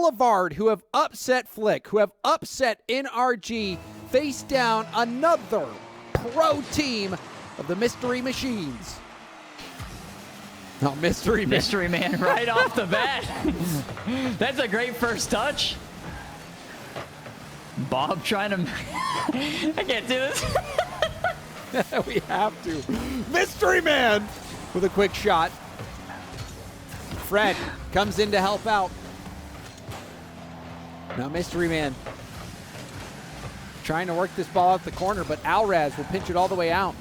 Boulevard, who have upset Flick, who have upset NRG, face down another pro team of the Mystery Machines. Oh, MysteryMan right off the bat. That's a great first touch. Bob trying to... I can't do this. We have to. MysteryMan with a quick shot. Fred comes in to help out. Now MysteryMan trying to work this ball out the corner, but Alraz will pinch it all the way out.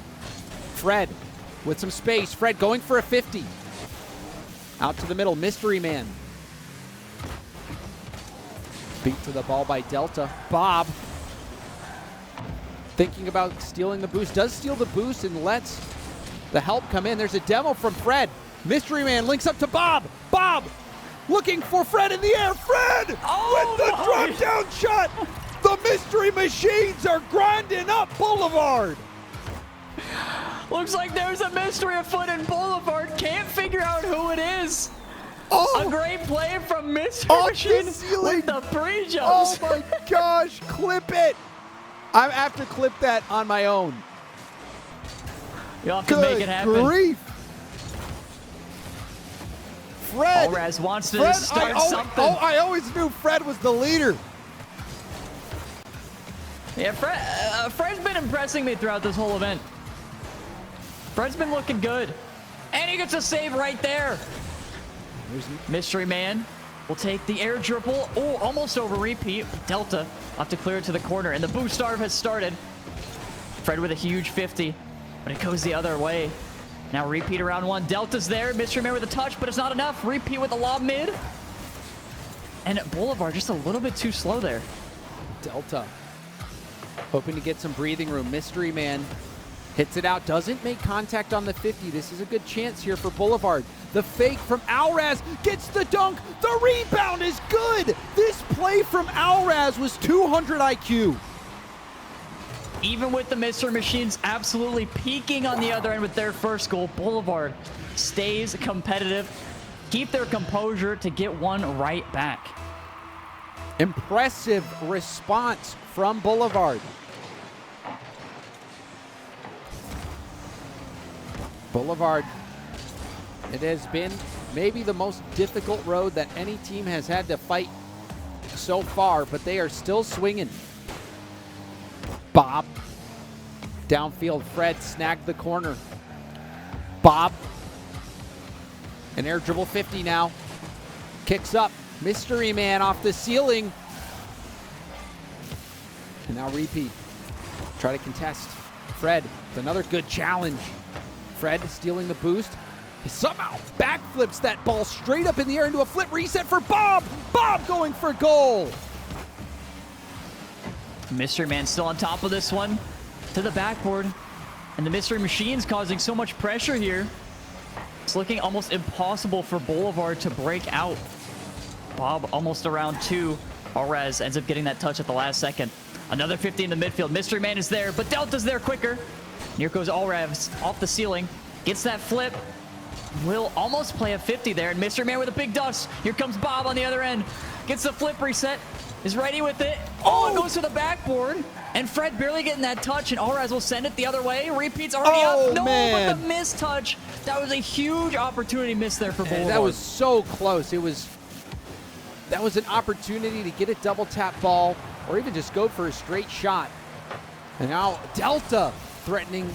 Fred with some space. Fred going for a 50. Out to the middle, MysteryMan. Beat to the ball by Delta. Bob thinking about stealing the boost. Does steal the boost and lets the help come in. There's a demo from Fred. MysteryMan links up to Bob. Bob looking for Fred in the air. Fred with the drop down shot. The Mystery Machines are grinding up Boulevard. Looks like there's a mystery afoot in Boulevard. Can't figure out who it is. Oh, a great play from Mystery Machine with the pre-jumps. Oh my gosh, clip it. I have to clip that on my own. You'll have to make it happen. Good grief. Fred. Alraz wants to start something. I always knew Fred was the leader. Yeah, Fred's been impressing me throughout this whole event. Fred's been looking good. And he gets a save right there. MysteryMan will take the air dribble. Oh, almost over repeat. Delta will have to clear it to the corner. And the boost starve has started. Fred with a huge 50. But it goes the other way. Now repeat around one. Delta's there. MysteryMan with a touch, but it's not enough. Repeat with the lob mid. And Boulevard just a little bit too slow there. Delta hoping to get some breathing room. MysteryMan hits it out. Doesn't make contact on the 50. This is a good chance here for Boulevard. The fake from Alraz gets the dunk. The rebound is good. This play from Alraz was 200 IQ. Even with the Mystery Machines absolutely peaking on the other end with their first goal, Boulevard stays competitive. Keep their composure to get one right back. Impressive response from Boulevard. Boulevard, it has been maybe the most difficult road that any team has had to fight so far, but they are still swinging. Bob, downfield, Fred snagged the corner. Bob, an air dribble 50 now. Kicks up, MysteryMan off the ceiling. And now repeat. Try to contest. Fred with another good challenge. Fred stealing the boost. He somehow backflips that ball straight up in the air into a flip reset for Bob. Bob going for goal. MysteryMan still on top of this one. To the backboard. And the Mystery Machines causing so much pressure here. It's looking almost impossible for Boulevard to break out. Bob almost around two. Alraz ends up getting that touch at the last second. Another 50 in the midfield. MysteryMan is there, but Delta's there quicker. Here goes Alraz off the ceiling. Gets that flip. Will almost play a 50 there. And MysteryMan with a big dust. Here comes Bob on the other end. Gets the flip reset. Is ready with it. Oh, it goes to the backboard. And Fred barely getting that touch. And Alraz will send it the other way. Repeat's already up. No, man. but the missed touch. That was a huge opportunity missed there for Boulevard. That was so close. That was an opportunity to get a double tap ball or even just go for a straight shot. And now Delta threatening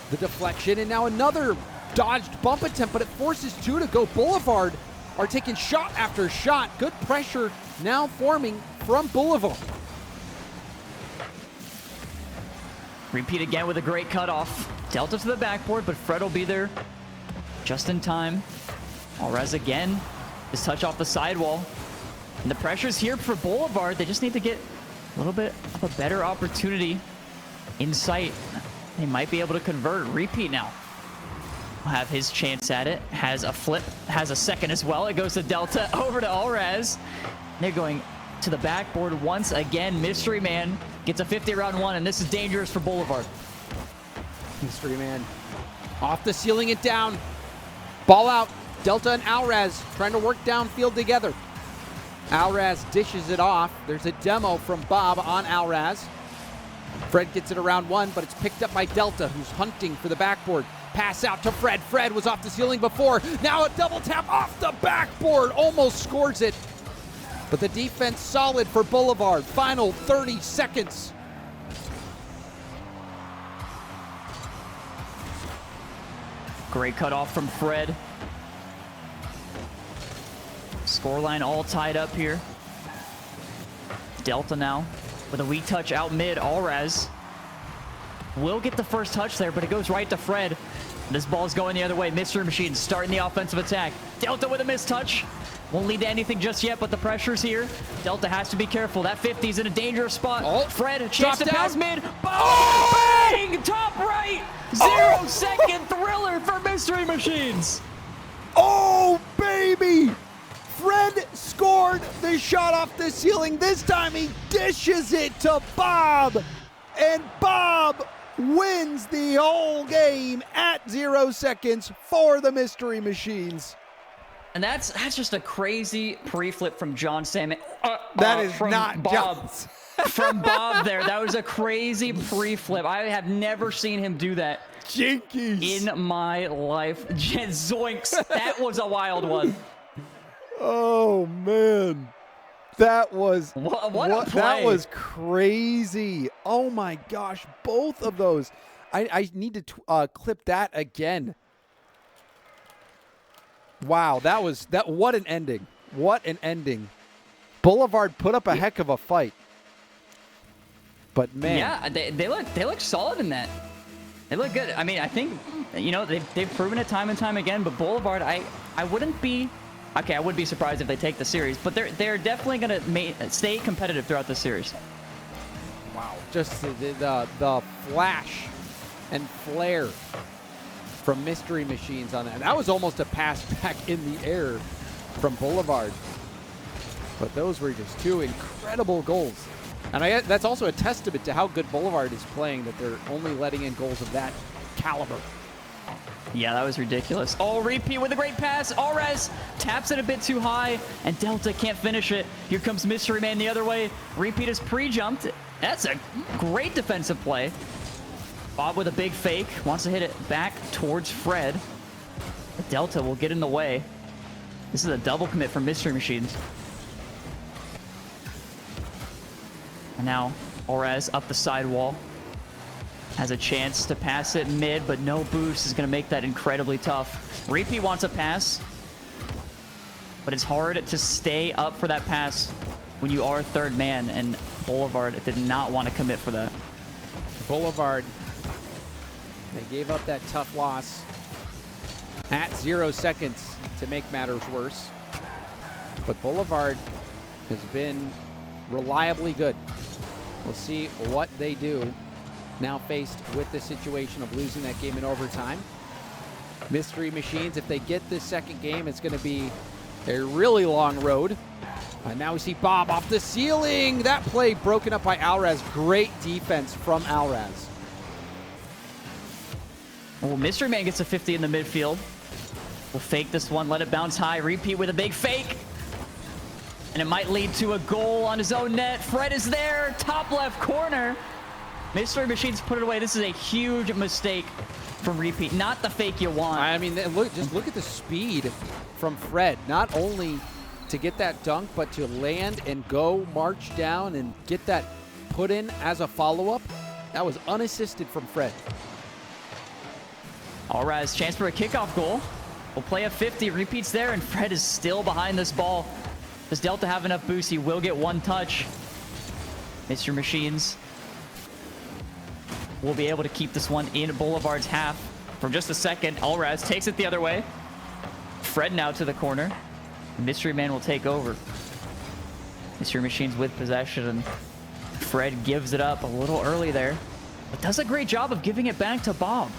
the deflection, and now another dodged bump attempt, but it forces two to go. Boulevard are taking shot after shot. Good pressure now forming from Boulevard. Repeat again with a great cutoff. Delta to the backboard, but Fred will be there just in time. Alraz again. His touch off the sidewall. And the pressure's here for Boulevard. They just need to get a little bit of a better opportunity in sight. They might be able to convert. Repeat now. Will have his chance at it. Has a flip. Has a second as well. It goes to Delta. Over to Alraz. They're going to the backboard once again. MysteryMan gets a 50 round one, and this is dangerous for Boulevard. MysteryMan off the ceiling it down. Ball out. Delta and Alraz trying to work downfield together. Alraz dishes it off. There's a demo from Bob on Alraz. Fred gets it around one, but it's picked up by Delta, who's hunting for the backboard. Pass out to Fred. Fred was off the ceiling before. Now a double tap off the backboard. Almost scores it. But the defense solid for Boulevard. Final 30 seconds. Great cutoff from Fred. Scoreline all tied up here. Delta now with a weak touch out mid. Alraz will get the first touch there, but it goes right to Fred. This ball is going the other way. Mystery Machine starting the offensive attack. Delta with a missed touch. Won't lead to anything just yet, but the pressure's here. Delta has to be careful. That 50's in a dangerous spot. Oh, Fred, a chance to pass mid. Boom! Oh! Bang! Top right! 0-second thriller for Mystery Machines. Oh, baby! Fred scored the shot off the ceiling. This time he dishes it to Bob. And Bob wins the whole game at 0 seconds for the Mystery Machines. And that's just a crazy pre-flip from John Salmon. That is from not Bob. From Bob there. That was a crazy pre-flip. I have never seen him do that Jinkies. in my life. Zoinks. That was a wild one. Oh, man. That was what a play. That was crazy. Oh my gosh, both of those. I need to clip that again. Wow, what an ending. What an ending. Boulevard put up a heck of a fight. But man, yeah, they look solid in that. They look good. I mean, I think they've proven it time and time again, but Boulevard I wouldn't be okay, I would be surprised if they take the series, but they're definitely going to stay competitive throughout the series. Wow, just the flash and flare from Mystery Machines on that. That was almost a pass back in the air from Boulevard. But those were just two incredible goals. And that's also a testament to how good Boulevard is playing, that they're only letting in goals of that caliber. Yeah, that was ridiculous. Oh, repeat with a great pass. Alraz taps it a bit too high, and Delta can't finish it. Here comes Mystery Man the other way. Repeat is pre-jumped. That's a great defensive play. Bob with a big fake. Wants to hit it back towards Fred. But Delta will get in the way. This is a double commit from Mystery Machines. And now Alraz up the sidewall. Has a chance to pass it mid, but no boost is going to make that incredibly tough. Repeat wants a pass, but it's hard to stay up for that pass when you are third man, and Boulevard did not want to commit for that. Boulevard, they gave up that tough loss at 0 seconds to make matters worse. But Boulevard has been reliably good. We'll see what they do now faced with the situation of losing that game in overtime. Mystery Machines, if they get this second game, it's going to be a really long road. And now we see Bob off the ceiling. That play broken up by Alraz. Great defense from Alraz. Well, Mystery Man gets a 50 in the midfield. We'll fake this one, let it bounce high. Repeat with a big fake. And it might lead to a goal on his own net. Fred is there, top left corner. Mystery Machines put it away. This is a huge mistake from Repeat. Not the fake you want. I mean, look at the speed from Fred. Not only to get that dunk, but to land and go march down and get that put in as a follow-up. That was unassisted from Fred. Alraz, chance for a kickoff goal. We'll play a 50. Repeat's there, and Fred is still behind this ball. Does Delta have enough boost? He will get one touch. Mystery Machines will be able to keep this one in Boulevard's half for just a second. Alraz takes it the other way. Fred now to the corner. Mystery Man will take over. Mystery Machines with possession, and Fred gives it up a little early there, but does a great job of giving it back to Bob.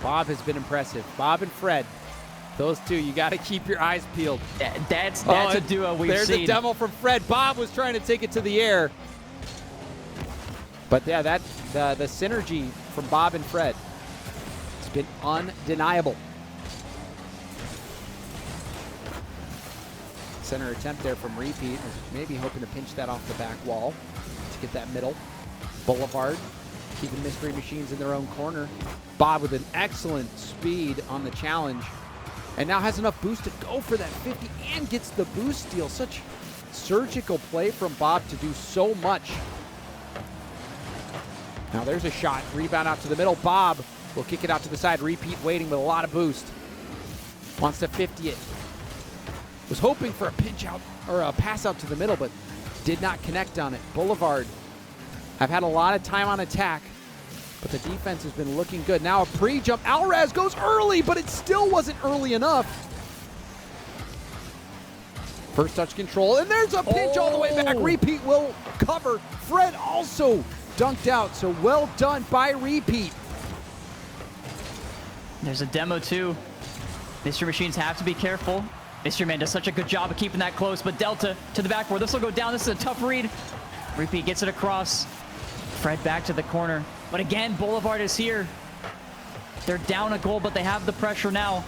Bob has been impressive. Bob and Fred. Those two, you got to keep your eyes peeled. That's a duo we've seen. There's a demo from Fred. Bob was trying to take it to the air. But yeah, the synergy from Bob and Fred has been undeniable. Center attempt there from Repeat. Maybe hoping to pinch that off the back wall to get that middle. Boulevard keeping Mystery Machines in their own corner. Bob with an excellent speed on the challenge. And now has enough boost to go for that 50 and gets the boost steal. Such surgical play from Bob to do so much. Now there's a shot. Rebound out to the middle. Bob will kick it out to the side. Repeat waiting with a lot of boost. Wants to 50 it. Was hoping for a pinch out or a pass out to the middle, but did not connect on it. Boulevard have had a lot of time on attack, but the defense has been looking good. Now a pre-jump. Alraz goes early, but it still wasn't early enough. First touch control, and there's a pinch all the way back. Repeat will cover. Fred also dunked out, so well done by Repeat. There's a demo too. Mystery Machines have to be careful. MysteryMan does such a good job of keeping that close, but Delta to the backboard. This will go down. This is a tough read. Repeat gets it across. Fred back to the corner. But again, Boulevard is here. They're down a goal, but they have the pressure now.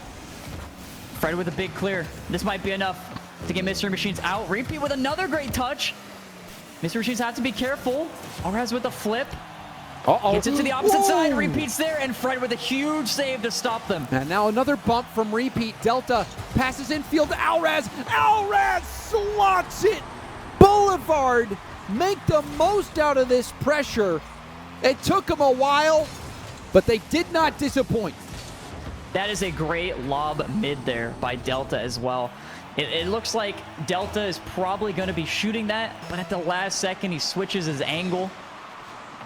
Fred with a big clear. This might be enough to get Mystery Machines out. Repeat with another great touch. Mystery Machines have to be careful. Alraz with a flip. Gets it to the opposite side. Repeat's there, and Fred with a huge save to stop them. And now another bump from Repeat. Delta passes infield to Alraz. Alraz slots it. Boulevard make the most out of this pressure. It took them a while, but they did not disappoint. That is a great lob mid there by Delta as well. It looks like Delta is probably going to be shooting that, but at the last second, he switches his angle.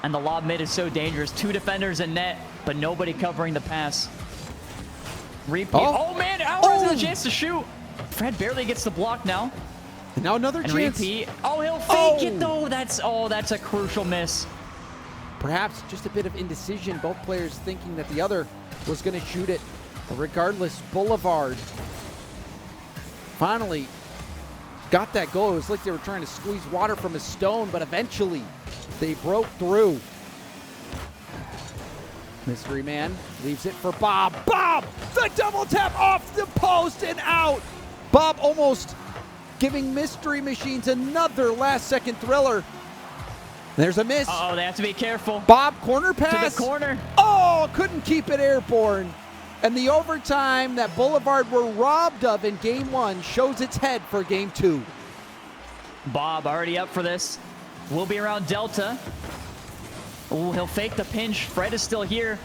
And the lob mid is so dangerous. Two defenders in net, but nobody covering the pass. Repeat. Oh man, Alvarez has a chance to shoot. Fred barely gets the block now. And now another and chance. Repeat. Oh, he'll fake it though. That's a crucial miss. Perhaps just a bit of indecision. Both players thinking that the other was going to shoot it. But regardless, Boulevard finally got that goal. It was like they were trying to squeeze water from a stone, but eventually they broke through. MysteryMan leaves it for Bob. Bob! The double tap off the post and out! Bob almost giving Mystery Machines another last-second thriller. There's a miss. Uh-oh, they have to be careful. Bob, corner pass. To the corner. Oh, couldn't keep it airborne. And the overtime that Boulevard were robbed of in Game 1 shows its head for Game 2. Bob already up for this. Will be around Delta. Oh, he'll fake the pinch. Fred is still here,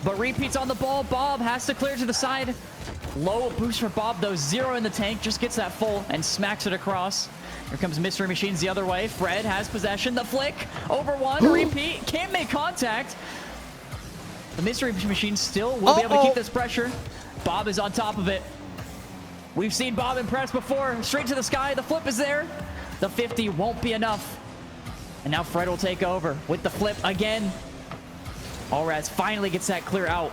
but Repeat's on the ball. Bob has to clear to the side. Low boost for Bob, though. Zero in the tank. Just gets that full and smacks it across. Here comes Mystery Machines the other way. Fred has possession. The flick over one. Repeat can't make contact. The Mystery Machines still will be able to keep this pressure. Bob is on top of it. We've seen Bob impress before. Straight to the sky. The flip is there. The 50 won't be enough. And now Fred will take over with the flip again. Alraz finally gets that clear out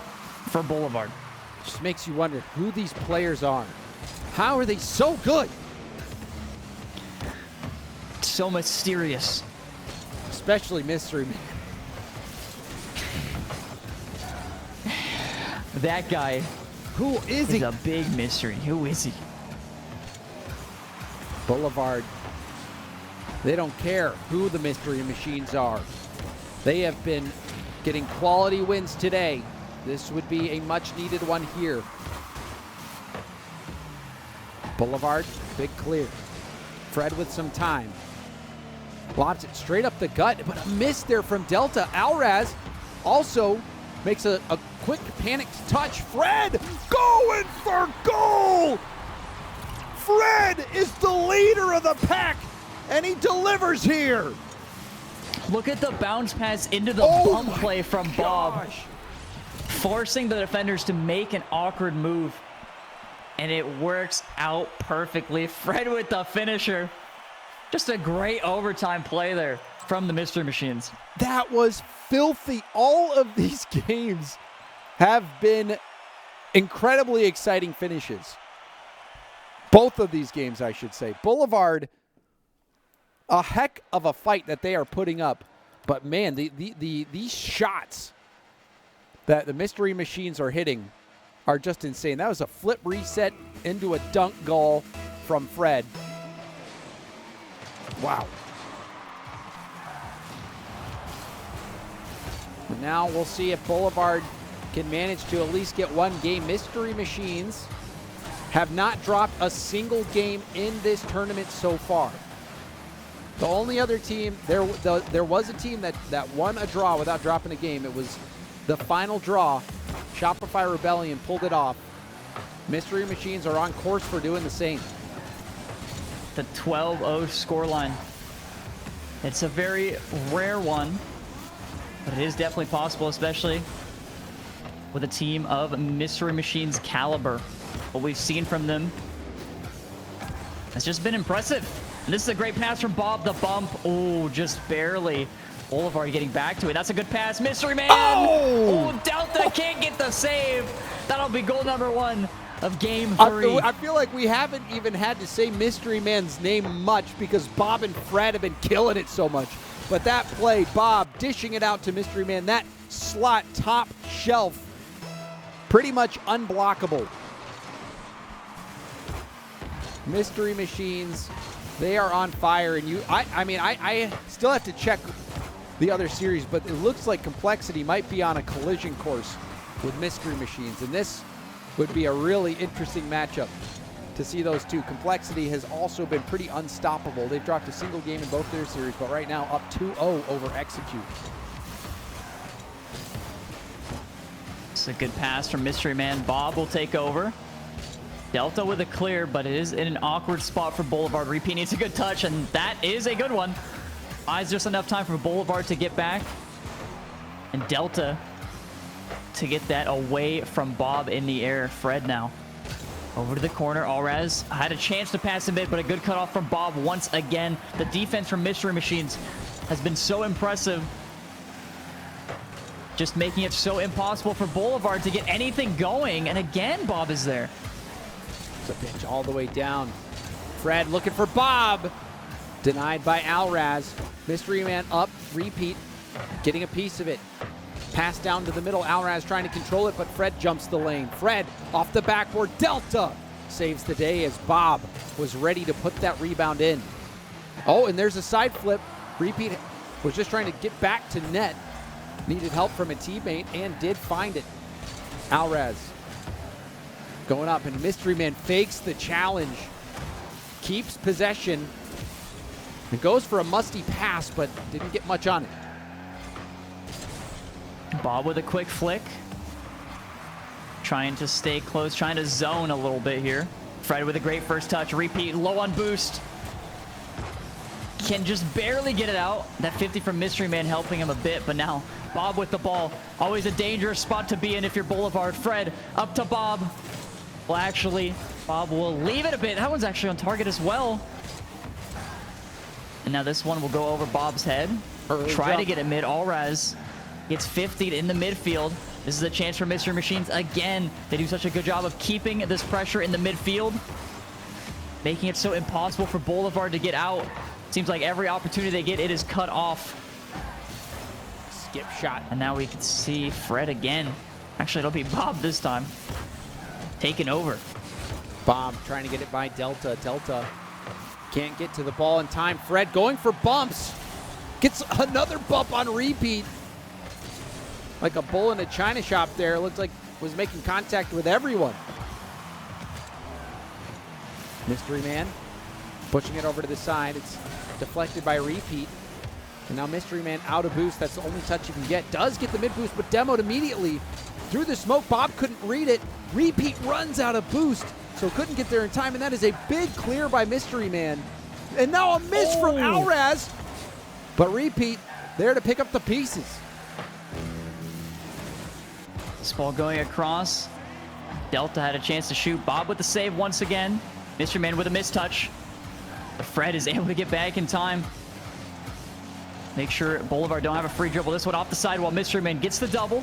for Boulevard. Just makes you wonder who these players are. How are they so good? So mysterious. Especially MysteryMan. That guy. Who is he? He's a big mystery. Who is he? Boulevard. They don't care who the Mystery Machines are. They have been getting quality wins today. This would be a much-needed one here. Boulevard, big clear. Fred with some time. Lobs it straight up the gut, but a miss there from Delta. Alraz also makes a quick panicked touch. Fred going for goal! Fred is the leader of the pack, and he delivers here. Look at the bounce pass into the bump play from Bob. Forcing the defenders to make an awkward move. And it works out perfectly. Fred with the finisher. Just a great overtime play there from the Mystery Machines. That was filthy. All of these games have been incredibly exciting finishes. Both of these games, I should say. Boulevard, a heck of a fight that they are putting up. But man, these shots that the Mystery Machines are hitting are just insane. That was a flip reset into a dunk goal from Fred. Wow. And now we'll see if Boulevard can manage to at least get one game. Mystery Machines have not dropped a single game in this tournament so far. The only other team, there was a team that won a draw without dropping a game. It was the final draw. Shopify Rebellion pulled it off. Mystery Machines are on course for doing the same. The 12-0 scoreline. It's a very rare one, but it is definitely possible, especially with a team of Mystery Machines caliber. What we've seen from them has just been impressive. And this is a great pass from Bob. The bump, oh, just barely. Boulevard getting back to it. That's a good pass. MysteryMan. Oh, Delta can't get the save. That'll be goal number 1 of game 3. I feel like we haven't even had to say MysteryMan's name much because Bob and Fred have been killing it so much. But that play, Bob dishing it out to MysteryMan, that slot top shelf, pretty much unblockable. Mystery Machines, they are on fire. And I still have to check the other series, but it looks like Complexity might be on a collision course with Mystery Machines. And this would be a really interesting matchup to see those two. Complexity has also been pretty unstoppable. They've dropped a single game in both their series, but right now up 2-0 over Execute. It's a good pass from MysteryMan. Bob will take over. Delta with a clear, but it is in an awkward spot for Boulevard. Repeat needs a good touch, and that is a good one. Buys just enough time for Boulevard to get back. And Delta to get that away from Bob in the air. Fred now over to the corner. Alraz had a chance to pass a bit, but a good cutoff from Bob once again. The defense from Mystery Machines has been so impressive, just making it so impossible for Boulevard to get anything going. And again, Bob is there. It's a pitch all the way down. Fred looking for Bob. Denied by Alraz. MysteryMan up, repeat, getting a piece of it. Pass down to the middle. Alraz trying to control it, but Fred jumps the lane. Fred off the backboard. Delta saves the day as Bob was ready to put that rebound in. Oh, and there's a side flip. Repeat was just trying to get back to net. Needed help from a teammate and did find it. Alraz going up, and MysteryMan fakes the challenge. Keeps possession. And goes for a musty pass, but didn't get much on it. Bob with a quick flick. Trying to stay close, trying to zone a little bit here. Fred with a great first touch. Repeat, low on boost. Can just barely get it out. That 50 from MysteryMan helping him a bit, but now Bob with the ball. Always a dangerous spot to be in if you're Boulevard. Fred up to Bob. Well, actually, Bob will leave it a bit. That one's actually on target as well. And now this one will go over Bob's head. Try to get it mid. Alraz gets 50'd in the midfield. This is a chance for Mystery Machines again. They do such a good job of keeping this pressure in the midfield, making it so impossible for Boulevard to get out. Seems like every opportunity they get, it is cut off. Skip shot. And now we can see Fred again. Actually, it'll be Bob this time. Taken over. Bob trying to get it by Delta. Delta can't get to the ball in time. Fred going for bumps. Gets another bump on repeat. Like a bull in a china shop there. Looks like was making contact with everyone. MysteryMan pushing it over to the side. It's deflected by repeat. And now MysteryMan out of boost. That's the only touch you can get. Does get the mid boost, but demoed immediately. Through the smoke, Bob couldn't read it. Repeat runs out of boost, so couldn't get there in time, and that is a big clear by MysteryMan. And now a miss from Alraz. But Repeat there to pick up the pieces. This ball going across. Delta had a chance to shoot. Bob with the save once again. MysteryMan with a mistouch. But Fred is able to get back in time. Make sure Boulevard don't have a free dribble. This one off the side while MysteryMan gets the double.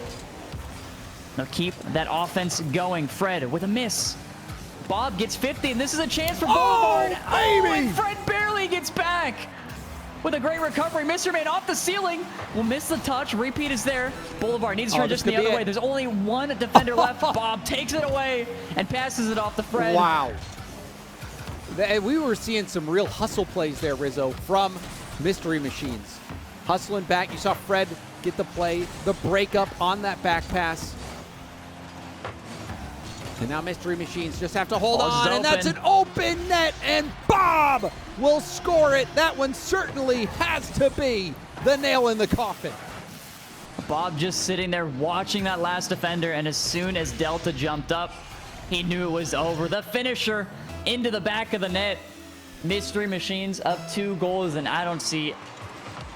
Now keep that offense going. Fred with a miss. Bob gets 50, and this is a chance for Boulevard. Oh, baby! And Fred barely gets back with a great recovery. MysteryMan off the ceiling will miss the touch. Repeat is there. Boulevard needs to transition the other way. There's only one defender left. Bob takes it away and passes it off to Fred. Wow. We were seeing some real hustle plays there, Rizzo, from Mystery Machines. Hustling back. You saw Fred get the play, the breakup on that back pass. And now Mystery Machines just have to hold on, and that's an open net, and Bob will score it. That one certainly has to be the nail in the coffin. Bob just sitting there watching that last defender, and as soon as Delta jumped up, he knew it was over. The finisher into the back of the net. Mystery Machines up 2 goals, and I don't see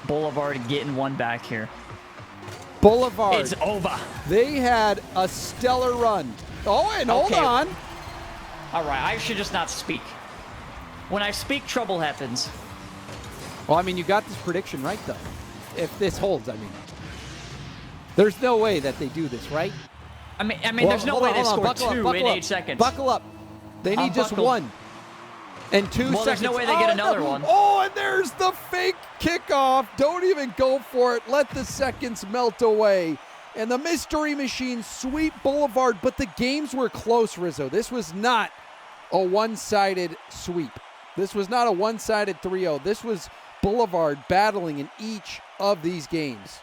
Boulevard getting one back here. Boulevard. It's over. They had a stellar run. Oh, and hold on. All right, I should just not speak. When I speak, trouble happens. Well, I mean, you got this prediction right, though. If this holds, I mean. There's no way that they do this, right? I mean, there's no way they score 2 in 8 seconds. Buckle up. They need just 1. And 2 seconds. There's no way they get another one. Oh, and there's the fake kickoff. Don't even go for it. Let the seconds melt away. And the Mystery Machines sweep Boulevard, but the games were close, Rizzo. This was not a one-sided sweep. This was not a one-sided 3-0. This was Boulevard battling in each of these games.